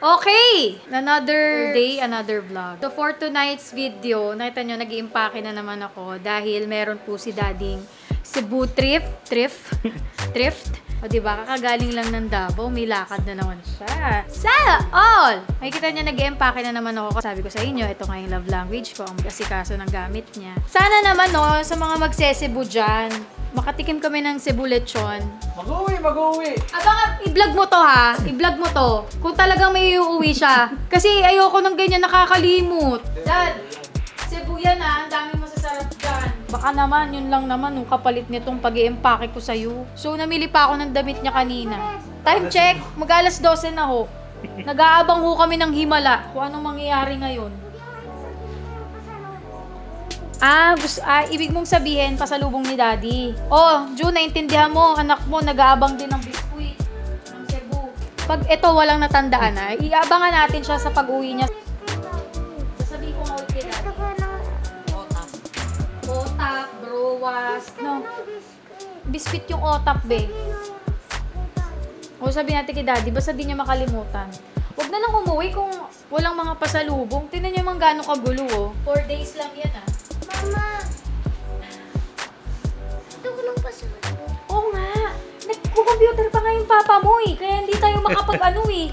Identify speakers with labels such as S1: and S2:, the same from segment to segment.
S1: Okay! Another day, another vlog. So for tonight's video, nakita nyo, nag-iimpake na naman ako dahil meron po si Dading Cebu Thrift. O diba, kakagaling lang ng Davao, may lakad na naman siya. Sa all! Makikita niya, nag-iimpake na naman ako. Sabi ko sa inyo, ito nga yung love language ko, ang asikaso ng gamit niya. Sana naman, no, sa mga magse-Cebu dyan, makatikim kami ng Cebu lechon.
S2: Mag-uwi!
S1: Abangan, i-vlog mo to ha. I-vlog mo to. Kung talagang may uuwi siya. Kasi ayoko ng ganyan, nakakalimot. Dad, Cebu yan ha. Ang dami masasarap dyan. Baka naman, yun lang naman, yung kapalit nitong pag-i-empake ko sa'yo. So, namili pa ako ng damit niya kanina. Time check, mag-alas 12 na ho. Nag-aabang ho kami ng himala kung anong mangyayari ngayon. Ibig mong sabihin, pasalubong ni Daddy. Oh, June, naintindihan mo, anak mo, nag-aabang din ng biskuit ng Cebu. Pag ito walang natandaan na, iabangan natin siya sa pag-uwi niya. Sasabihin ko nga ulit kay Daddy. Otap, browas, no. Biskuit yung otap, be. O sabihin natin kay Daddy, basta di niya makalimutan. Huwag na lang umuwi kung walang mga pasalubong. Tingnan niyo man gaano kagulo, oh. 4 days lang yan, ah.
S3: Mama! Ito ko lang pasalubong.
S1: Oo nga! Nagko-computer pa nga yung papa mo eh. Kaya hindi tayo makapag-ano eh.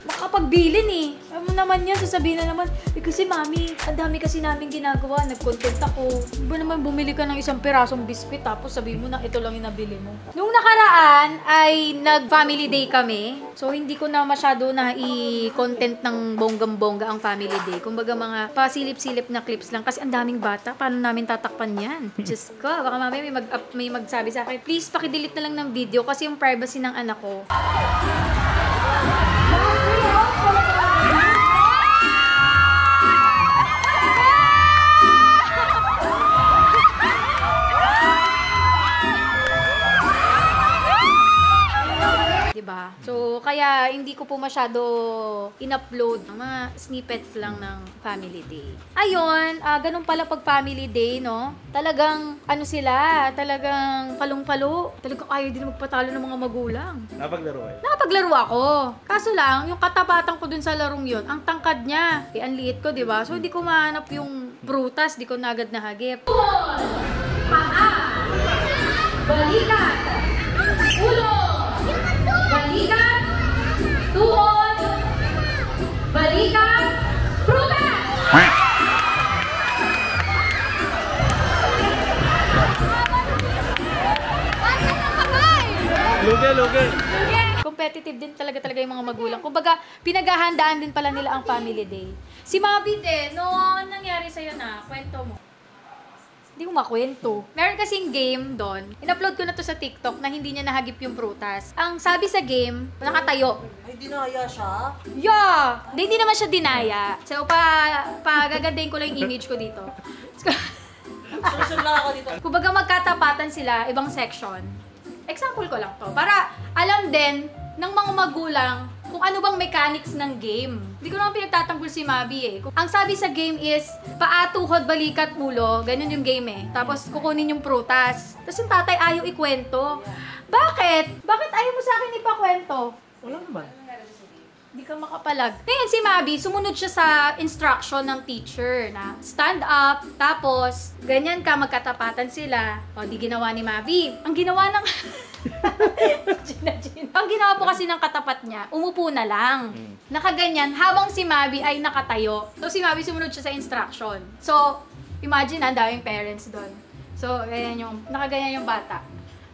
S1: Makapagbilin eh. Ano naman yan, sasabihin na naman, kasi mami, ang dami kasi namin ginagawa. Nag-content ako. Ba naman bumili ka ng isang pirasong biscuit tapos sabihin mo na ito lang yung nabili mo. Nung nakaraan ay nag-family day kami. So hindi ko na masyado na i-content ng bonggang-bongga ang family day. Kumbaga mga pasilip-silip na clips lang kasi ang daming bata. Paano namin tatakpan yan? Diyos ko, baka mamaya may magsabi sa akin, please pakidelete na lang ng video kasi yung privacy ng anak ko. Diba? So, kaya hindi ko po masyado in-upload mga snippets lang ng family day. Ayun, ganun pala pag family day, no? Talagang, ano sila, talagang palong-palo. Talagang ayaw din magpatalo ng mga magulang.
S2: Napaglaro kayo?
S1: Nakapaglaro ako. Kaso lang, yung katapatan ko dun sa larong yun, ang tangkad niya. Eh, ang liit ko, diba? So, hindi ko mahanap yung prutas, di ko na agad nahagip. Paa! Balikan! Ulo! Balikan! Tuhod! Balikan! Prutas!
S2: Luge!
S1: Competitive din talaga yung mga magulang. Kumbaga, pinaghahandaan din pala nila ang family day. Si Mabi din, no, nangyari sa'yo na, kwento mo. Hindi ko makwento. Meron kasing game doon. In-upload ko na to sa TikTok na hindi niya nahagip yung prutas. Ang sabi sa game, nakatayo.
S4: Ay, dinaya siya?
S1: Yeah! Hindi naman siya dinaya. So, pagagandahin ko lang yung image ko dito.
S4: Susunod lang ako dito.
S1: Kumbaga magkatapatan sila, ibang section. Example ko lang to. Para alam din ng mga magulang kung ano bang mechanics ng game. Hindi ko naman pinagtatanggol si Mabi eh. Ang sabi sa game is, paa, tuhod, balikat, ulo. Ganyan yung game eh. Tapos kukunin yung prutas. Tapos yung tatay ayaw ikwento. Bakit? Bakit ayaw mo sa akin ipakwento?
S2: Wala naman.
S1: Hindi ka makapalag. Ngayon si Mabi, sumunod siya sa instruction ng teacher na stand up, tapos ganyan ka, magkatapatan sila. O, di ginawa ni Mabi. Ang ginawa ng... Ang ginawa po kasi ng katapat niya, umupo na lang. Nakaganyan, habang si Mabi ay nakatayo. So si Mabi sumunod siya sa instruction. So, imagine, ang daming parents doon. So, ganyan yung, nakaganyan yung bata.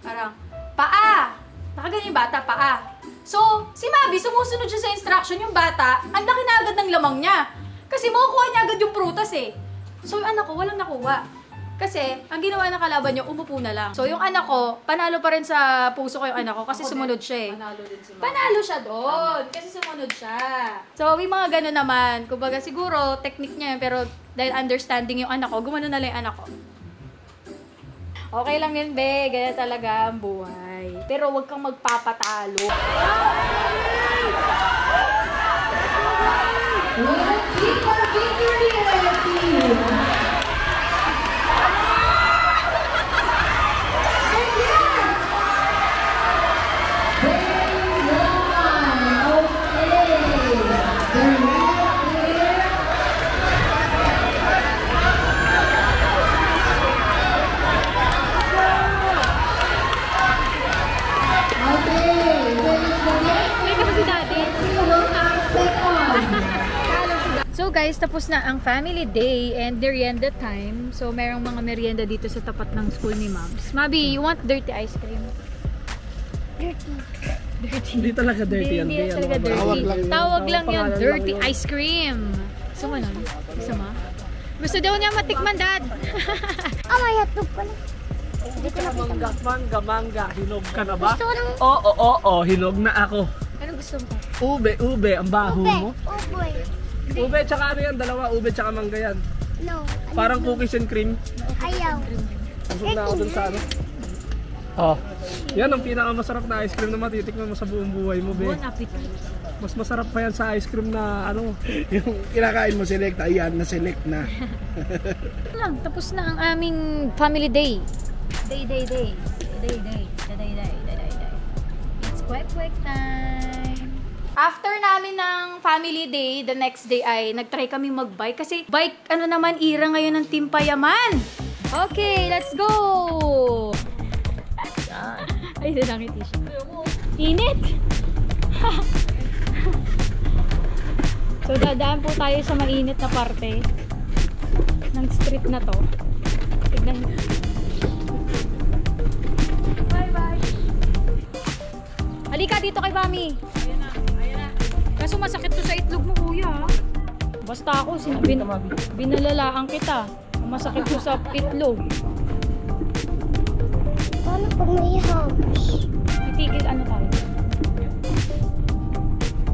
S1: Parang, paa! Nakaganyan yung bata, paa. So, si Mabi, sumusunod siya sa instruction, yung bata, ang laki na agad ng lamang niya. Kasi makukuha niya agad yung prutas eh. So, yung anak ko, walang nakuha. Kasi, ang ginawa ng kalaban niya, umupo na lang. So, yung anak ko, panalo pa rin sa puso ko yung anak ko kasi sumunod siya eh.
S4: Panalo din si Mama.
S1: Panalo siya doon kasi sumunod siya. So, may mga gano'n naman. Kumbaga, siguro, technique niya yun, pero dahil understanding yung anak ko, gumano na lang yung anak ko. Okay lang yun, be. Ganyan talaga ang buhay. Pero huwag kang magpapatalo. guys, tapos na ang family day and merienda time. So merong mga merienda dito sa tapat ng school ni Mams. Mabi, you want dirty ice cream?
S3: Dirty.
S1: Dirty.
S2: Hindi talaga dirty yan.
S1: Hindi talaga
S2: Ano,
S1: dirty. Tawag lang yan,
S2: pangalan
S1: dirty
S2: lang yun.
S1: ice cream. Gusto mo nun? Gusto mo? Gusto daw niya matikman, Dad.
S3: Oh, may hotdog pa na.
S2: Hindi ka na mangga. Hinog ka na ba?
S3: Gusto ko ng
S2: Oo, hinog na ako.
S1: Ano gusto mo?
S2: Ube, ang baho
S3: ube.
S2: mo.
S3: Ube.
S2: Ube, tsaka ano yan, dalawa, ube tsaka mangga yan.
S3: No.
S2: Parang cookies and cream.
S3: Ayaw.
S2: Busog na ako dun sa ano. Oh, yan ang pinakamasarap na ice cream na matitikman mo sa buong buhay mo, be.
S1: Bon appetit.
S2: Mas masarap pa yan sa ice cream na ano, yung kinakain mo select, ayan, na-select na.
S1: Lang, tapos na ang aming family day. Day. It's quick time. After namin ng family day, the next day ay nagtry kami magbike. Kasi bike, ano naman, ira ngayon ng Team Payaman. Okay, let's go! Ay, nanangiti siya. Init! So, dadaan po tayo sa mainit na parte ng street na to. Tignan niyo. Bye-bye! Halika dito kay Mami. Ayan na. Kaso masakit to sa itlog mo, kuya. Basta ako, binalalaan kita. Masakit to sa itlog.
S3: Paano pag may house?
S1: Itigil ano tayo?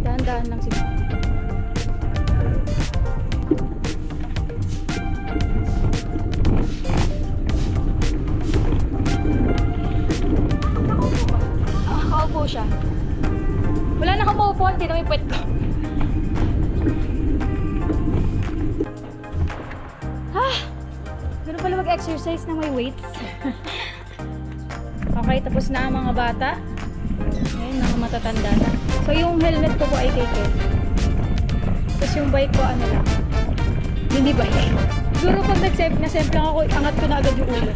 S1: Dahan-dahan lang si Mami. Nakaupo siya. Wala na akong maupo, hindi na may puwet ko. Ganun pala mag-exercise na may weights. Okay, tapos na ang mga bata. Ngayon, mga matatanda na. So, yung helmet ko po ay keke. Tapos yung bike ko, ano lang. Hindi bike. Siguro pag nag-semp lang ako, angat ko na agad yung ulo.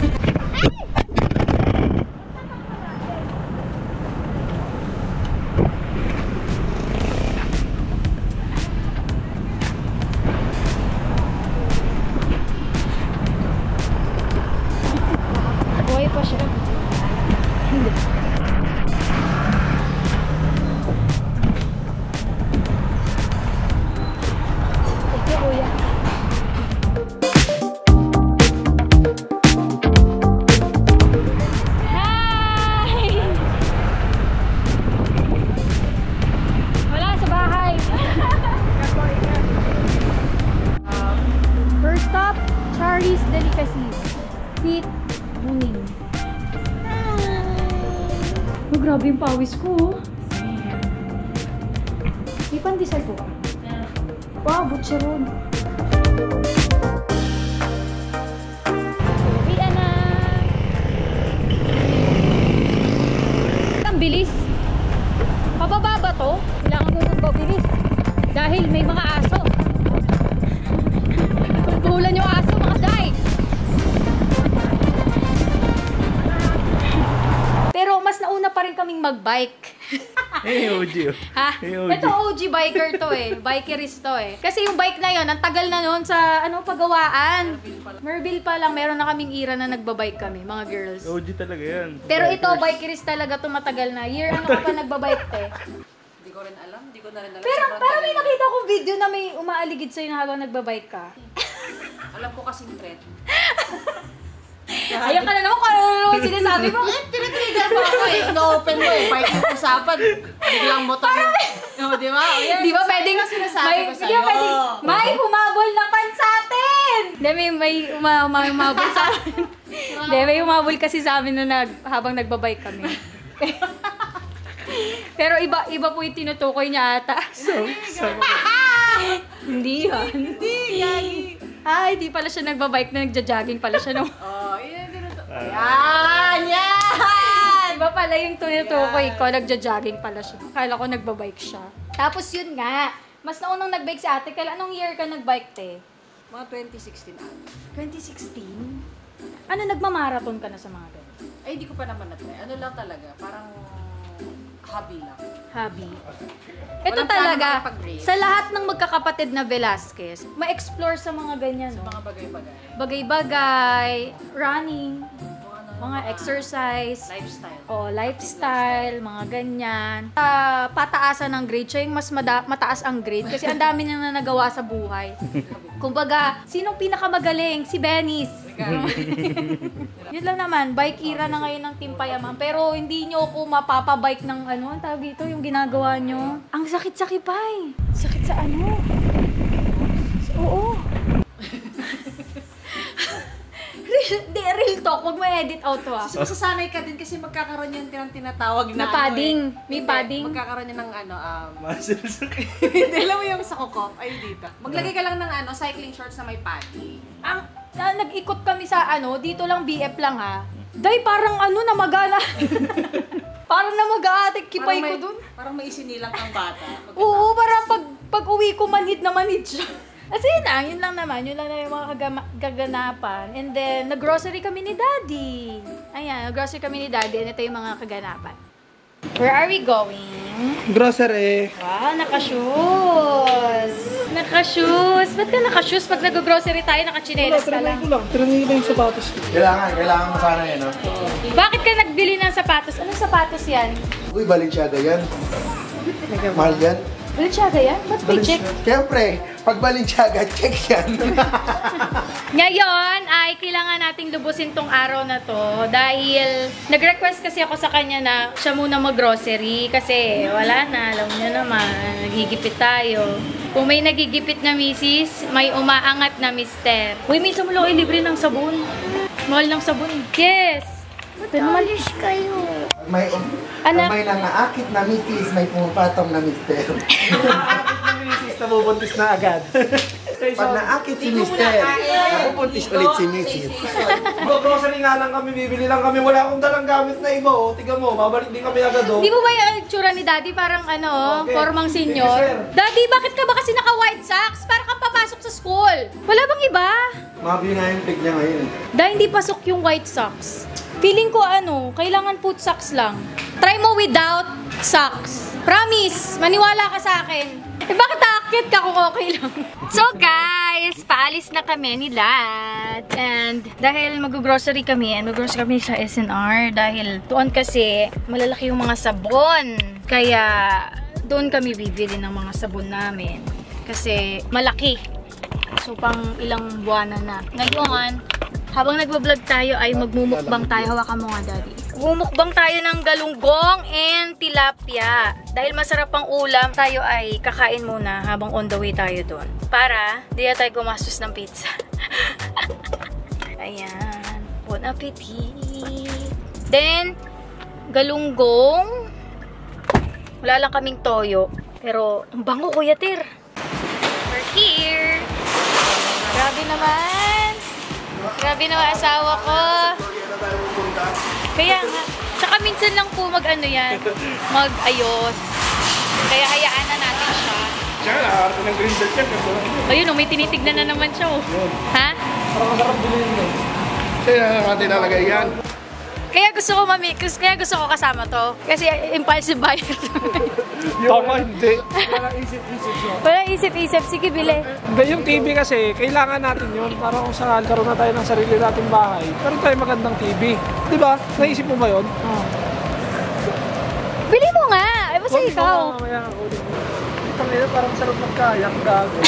S1: Buhay pa siya. Hindi. Thank you, kuya. Hi! Wala sa bahay. First stop, Charlie's Delicacies. Sweet Muning. Oh, grabe yung pawis ko. Oh. May pandesal po. Wow, butcheron. Uwi na. Ang bilis. Pababa ba to? Kailangan mo magbabilis. Dahil may mga aso. Tultulan yung aso, mga day. Pero mas nauna pa rin kaming magbike.
S2: Hey, OG.
S1: Ha?
S2: Hey, OG.
S1: Ito OG biker to eh. Bikerist to eh. Kasi yung bike na yon, ang tagal na noon sa pagawaan. Merville pa lang, meron na kaming era na nagbabike kami, mga girls.
S2: OG talaga yan.
S1: Pero ito, bikerist talaga to, matagal na. Year ano ka pa nagbabike te?
S4: Hindi ko rin alam. Hindi ko na rin alam.
S1: Pero
S4: Sobrang
S1: parang
S4: tagal
S1: may
S4: na.
S1: nakita kong video na may umaaligid sa'yo na habang nagbabike ka.
S4: Alam ko kasing threat.
S1: Ayun ka na naman kung ano naman sinasabi mo.
S4: Tinitrigger mo ako eh. No-open mo eh. Bike yung usapan. Biglang motor mo. No, di ba? O yan.
S1: Di ba pwedeng
S4: Sinasabi ko
S1: di
S4: sa'yo.
S1: ba pwedeng may humabol na pan sa atin? Hindi, may humabol sa atin. Hindi, may humabol kasi sa amin na habang nagbabike kami. Pero iba po yung tinutukoy niya ata. Hindi yan. Hindi, gagi. Ay, di pala siya nagbabike na nagja-jogging pala siya. No?
S4: Oh, yun yung tinutukoy. Yan!
S1: Iba pala yung tinutukoy ko, nagja-jogging pala siya. Akala ko nagbabike siya. Tapos yun nga, mas naunang nagbike si ate. Kailan, anong year ka nagbike, te?
S4: Mga 2016 ata.
S1: 2016? Ano, nagmamarathon ka na sa mga ganun?
S4: Ay, hindi ko pa naman na-try. Ano lang talaga, parang hobby lang.
S1: Hobby. Ito
S4: Walang
S1: talaga,
S4: plano makipag-break.
S1: sa lahat ng magkakapatid na Velasquez, ma-explore sa mga ganyan, no?
S4: Mga bagay-bagay.
S1: Bagay-bagay, running, mga exercise,
S4: Lifestyle.
S1: lifestyle, mga ganyan. Pataasan ng grade, siya yung mas mataas ang grade kasi ang dami niyang na nagawa sa buhay. Kumbaga, sinong pinakamagaling? Si Benis. Yun lang naman, bike era na ngayon ng Team Payaman. Pero hindi nyo ako mapapabike ng ang tawag dito, yung ginagawa nyo. Ang sakit sa kipay. Sakit sa ano? Oo. Real talk, huwag mo edit out to ah.
S4: Kasi masasanay ka din kasi magkakaroon yan ng tinatawag na
S1: Na padding. May
S4: Hindi,
S1: padding.
S4: Magkakaroon yan ng
S5: Muscles.
S4: Hindi, alam mo yung sa kuko. Ay, dito. Maglagay ka lang ng cycling shorts na may padding.
S1: Nag-ikot kami sa dito lang BF lang ha. Day, parang namagana. Parang namaga-atik kipay ko dun.
S4: Parang may isinilang kang bata.
S1: Oo, parang pag uwi ko manhid na manhid siya. Kasi yun lang naman yung mga kaganapan. And then, nag-grocery kami ni Daddy. Ayan, nag-grocery kami ni Daddy. And ito yung mga kaganapan. Where are we going?
S5: Grocery.
S1: Wow, naka-shoes. Naka-shoes. Ba't ka naka-shoes? Pag nag-grocery tayo, naka-chinelas ka lang.
S2: Trinay ko lang yung sapatos.
S5: Kailangan mo sana yan, no?
S1: Bakit ka nagbili ng sapatos? Anong sapatos yan?
S5: Uy, Balenciaga yan. Mahal yan.
S1: Balenciaga yan? Ba't may check?
S5: Siyempre, pag Balenciaga, check yan.
S1: Ngayon ay kailangan nating lubusin tong araw na to dahil nag-request kasi ako sa kanya na siya muna mag-grocery kasi wala na, alam niyo naman, nagigipit tayo. Kung may nagigipit na misis, may umaangat na mister. Uy, minsan mo lang libre ng sabon. Mahal ng sabon. Yes!
S3: Alis kayo.
S1: Anak.
S5: May nangaakit na misis, may pumapatong na mister.
S2: Misis na bubuntis na agad.
S5: Pag naakit si mister, napupuntis ulit si misis.
S2: Grocery nga lang kami, bibili lang kami. Wala akong dalang gamit na iba, oh. Tiga mo, babalik din kami agad, oh.
S1: Di mo ba yung tsura ni Daddy parang
S2: Okay.
S1: formang
S2: Sige,
S1: senior?
S2: sir.
S1: Daddy, bakit ka ba kasi naka-white socks? Para kang papasok sa school. Wala bang iba?
S5: Mabili nga yung pig niya ngayon.
S1: Dahil hindi pasok yung white socks. Feeling ko kailangan put socks lang. Try mo without socks. Promise, maniwala ka sa akin. Bakit aakit ka kung okay lang? So guys, paalis na kami ni Dad. And dahil mag-grocery kami, sa SNR. Dahil doon kasi malalaki yung mga sabon. Kaya doon kami bibili ng mga sabon namin. Kasi malaki. So pang ilang buwan na. Ngayon, habang nagbablog tayo ay magmumukbang tayo. Hawakan mo nga, Daddy. Mumukbang tayo ng galunggong and tilapia. Dahil masarap ang ulam, tayo ay kakain muna habang on the way tayo doon. Para di na tayo gumastos ng pizza. Ayan. Bon appetit. Then, galunggong. Wala lang kaming toyo. Pero, ang bango, Kuya Tir. We're here. Grabe naman. Grabe naman asawa ko. Kaya nga. Tsaka minsan lang po mag-ayos. Kaya hayaan na natin siya.
S2: Siya, nakakarte ng green belt yan.
S1: Ayun, may tinitignan na naman siya. Ha?
S2: Parang masarap bilhin mo.
S5: Kaya naman tinalagay yan.
S1: Kaya gusto ko kasama to. Kasi impulsive buyer.
S2: Tama, hindi. Walang isip-isip yun.
S1: Walang isip-isip. Sige, bili.
S2: Hindi, yung TV kasi, kailangan natin yun para kung saan karoon na tayo ng sarili nating bahay. Pero tayo magandang TV. Di ba? Naisip mo ba yun?
S1: Bili mo nga. Ay, basta ikaw.
S2: Mamaya ako din. Ito ngayon, parang sarap magkayak. Gago.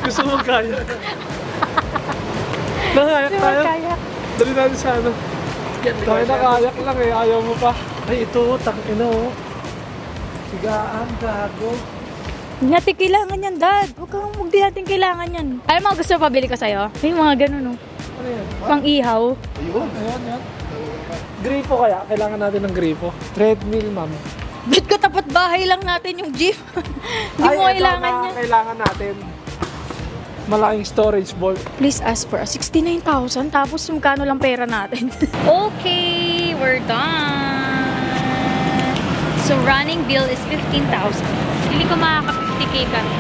S2: Gusto mo magkayak? Nakayak tayo?
S1: Kayak.
S2: Dali natin sa ano. Tayo nakayak lang eh. Ayaw mo pa. Ay, ito. Tangina oh. Sigaan, gago.
S1: Hindi natin kailangan yan, Dad. Huwag din natin kailangan yan. Alam mo, gusto pabili ko sa'yo? May mga ganun,
S2: Ano yan?
S1: Pang-ihaw.
S2: Ayun, yan. Gripo kaya? Kailangan natin ng gripo. Treadmill, ma'am.
S1: Ba't katapat bahay lang natin yung jeep? Hindi mo kailangan
S2: ito na
S1: yan.
S2: kailangan natin. Malaking storage ball.
S1: Please ask for 69,000 tapos yung kano lang pera natin. Okay, we're done. So running bill is 15,000. Hindi ko makaka-50k kami.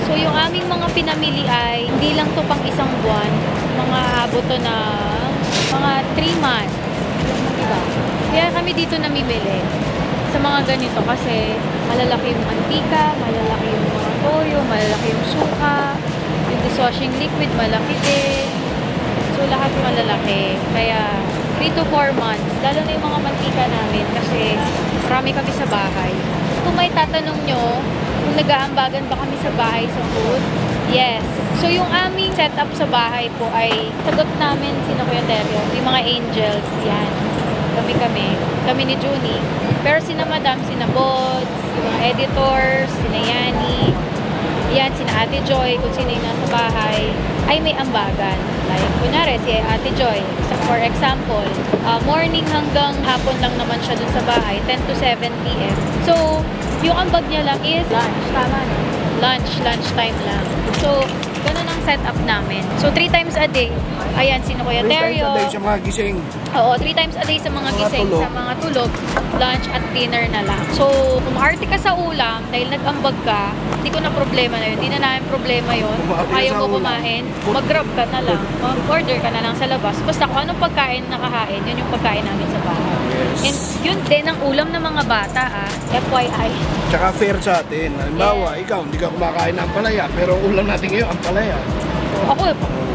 S1: So yung aming mga pinamili ay hindi lang to pang isang buwan. Mga abot to na mga 3 months. Diba? Kaya kami dito namimili sa mga ganito kasi malalaki yung mantika, malalaki yung mga toyo, malalaki yung suka, yung dishwashing liquid, malaki din. So, lahat malalaki. Kaya, 3 to 4 months. Lalo na yung mga mantika namin kasi marami kami sa bahay. Kung may tatanong nyo, kung nag-aambagan ba kami sa bahay sa food, yes. So, yung aming setup sa bahay po ay sagot namin sino Kuya Teryo, yung mga angels, yan. Kami ni Junie. Pero sina Madam, sina Bods, yung mga editors, sina Yani, yan, sina Ate Joy, kung sino yung nasa bahay, ay may ambagan. Like, kunyari, si Ate Joy, for example, morning hanggang hapon lang naman siya dun sa bahay, 10 to 7 p.m. So, yung ambag niya lang is lunch, tama na? Lunch time lang. So, ganun ang setup namin. So, 3 times a day. Ayan, sino Kuya Teryo.
S5: 3 times a day sa mga gising.
S1: Oo, 3 times a day sa mga gising,
S5: tulog.
S1: sa mga tulog, lunch at dinner na lang. So, kung maarte ka sa ulam, dahil nag-ambag ka, hindi ko na problema na yun. Hindi na namin problema yun. Kung ayaw mo kumain, mag-grab ka na lang. Mag-order ka na lang sa labas. Basta kung anong pagkain nakahain, yun yung pagkain namin sa bahay.
S5: Yes.
S1: And yun din ang ulam ng mga bata, FYI.
S5: Tsaka fair sa atin. Halimbawa, ikaw, hindi ka kumakain ng palaya, pero ang ulam natin ngayon, ang palaya.
S1: Ako,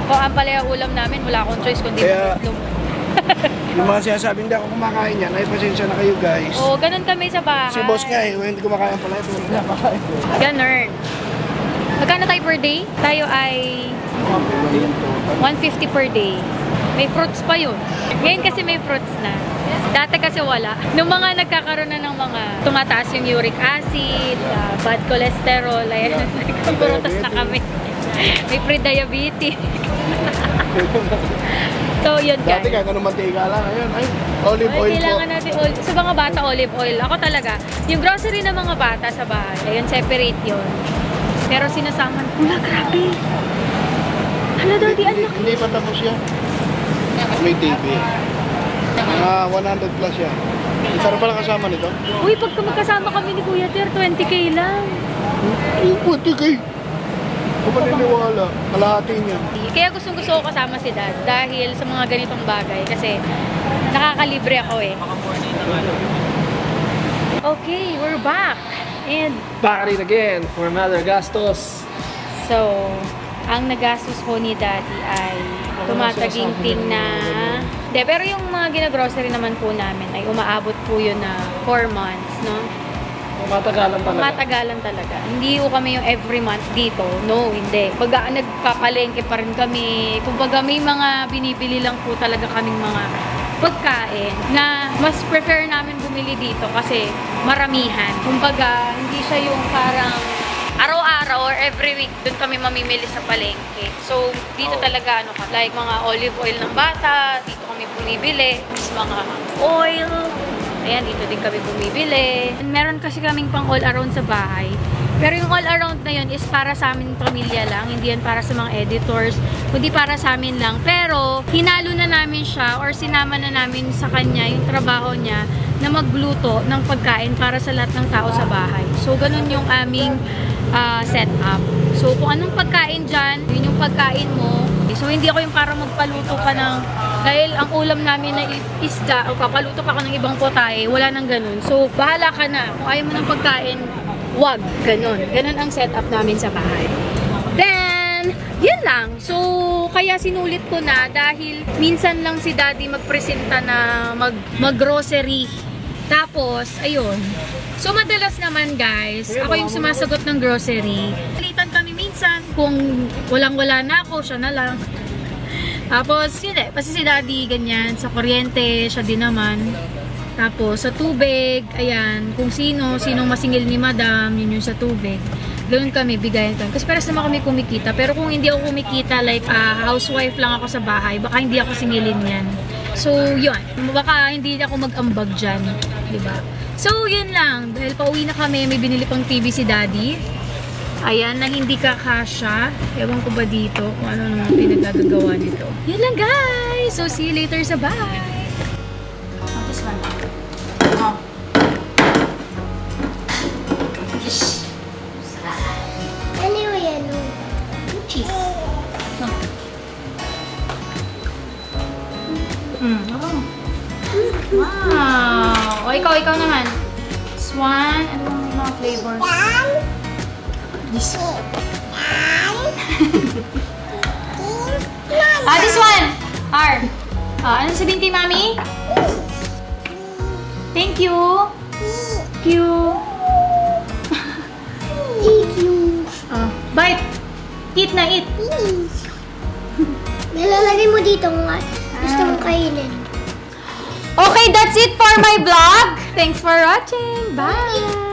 S1: kung ang palaya ulam namin, wala akong choice kundi
S5: Kaya-
S1: itlog.
S5: Yung mga sinasabing hindi ako kumakain yan, ay pasensya na kayo guys.
S1: Oo, ganun kami sa bahay.
S5: Si boss nga eh, hindi kumakain ng palaya, pero hindi kumakain.
S1: Ganun. Magkano tayo per day? Tayo ay 150 per day. May fruits pa yun. Ngayon kasi may fruits na. Dati kasi wala. Nung mga nagkakaroon na ng mga tumataas yung uric acid, bad cholesterol, ayan, nagkapurutas na kami. May pre-diabetes. So, yun guys.
S5: Dati kahit anong mantika lang, ayun, ay, olive
S1: Ay,
S5: oil po.
S1: kailangan natin olive. Sa mga bata, olive oil. Ako talaga, yung grocery ng mga bata sa bahay, ayun, separate yun. Pero sinasaman, wala, grabe. Hala, daddy, ang laki.
S5: Hindi pa tapos yan. May TV. Mga 100 plus yan. Sarap pala kasama nito.
S1: Uy, pagka magkasama kami ni Kuya Ter, 20k lang.
S5: Ay, puti kay. Kung maniniwala, kalahati niya.
S1: Kaya gusto ko kasama si Dad dahil sa mga ganitong bagay kasi nakakalibre ako eh. Okay, we're back. And
S2: Back at it again for another gastos.
S1: so, ang nagastos ko ni Daddy ay tumataginting na... De, pero yung mga ginagrocery naman po namin ay umaabot po yun na 4 months, no?
S2: Matagalan talaga.
S1: Matagalan talaga. Hindi ko kami yung every month dito. No, hindi. Pagka nagpapalengke pa rin kami. Kumbaga may mga binibili lang po talaga kaming mga pagkain na mas prefer namin bumili dito kasi maramihan. Kumbaga, hindi siya yung parang araw-araw or every week doon kami mamimili sa palengke. So, dito talaga, like mga olive oil ng bata, dito kami bumibili. Tapos mga oil, ayan, dito din kami bumibili. Meron kasi kaming pang all-around sa bahay. Pero yung all-around na yun is para sa amin pamilya lang. Hindi yan para sa mga editors. Kundi para sa amin lang. Pero, hinalo na namin siya or sinama na namin sa kanya yung trabaho niya na magluto ng pagkain para sa lahat ng tao sa bahay. So, ganun yung aming setup. So, kung anong pagkain dyan, yun yung pagkain mo. So, hindi ako yung para magpaluto ka ng, dahil ang ulam namin na isda, o papaluto pa ako ng ibang potahe, wala nang ganun. So, bahala ka na. Kung ayaw mo ng pagkain, wag. Ganun. Ganun ang setup namin sa bahay. Then, yun lang. So, kaya sinulit ko na dahil minsan lang si Daddy magpresenta na mag-grocery. Tapos, ayun. So, madalas naman guys, ako yung sumasagot ng grocery. Palitan kami minsan. Kung walang-wala na ako, siya na lang. Tapos, yun eh. Kasi si Daddy, ganyan. Sa kuryente, siya din naman. Tapos, sa tubig, ayan. Kung sinong masingil ni Madam, yun yung sa tubig. Ganoon kami, bigayan kami. Kasi pares naman kami kumikita. Pero kung hindi ako kumikita, like housewife lang ako sa bahay, baka hindi ako singilin yan. So, yun. Baka hindi ako mag-ambag dyan. Diba? So, yun lang. Dahil pauwi na kami, may binili pang TV si Daddy. Ayan, na hindi kakasya. Ewan ko ba dito kung ano naman pinagagagawa nito. Yun lang, guys! So, see you later sa bahay!
S4: This one. Oh.
S3: Anyway, ano?
S4: Cheese. Wow.
S1: ikaw naman. This one. Ano yung mga flavors? This one. This one. R. Ano sabihin kay Mami? Thank you. Thank you.
S3: Thank you.
S1: Bite. Eat na, eat.
S3: Nalalagay mo dito nga. Gusto mong kainin.
S1: Okay, that's it for my vlog. Thanks for watching. Bye.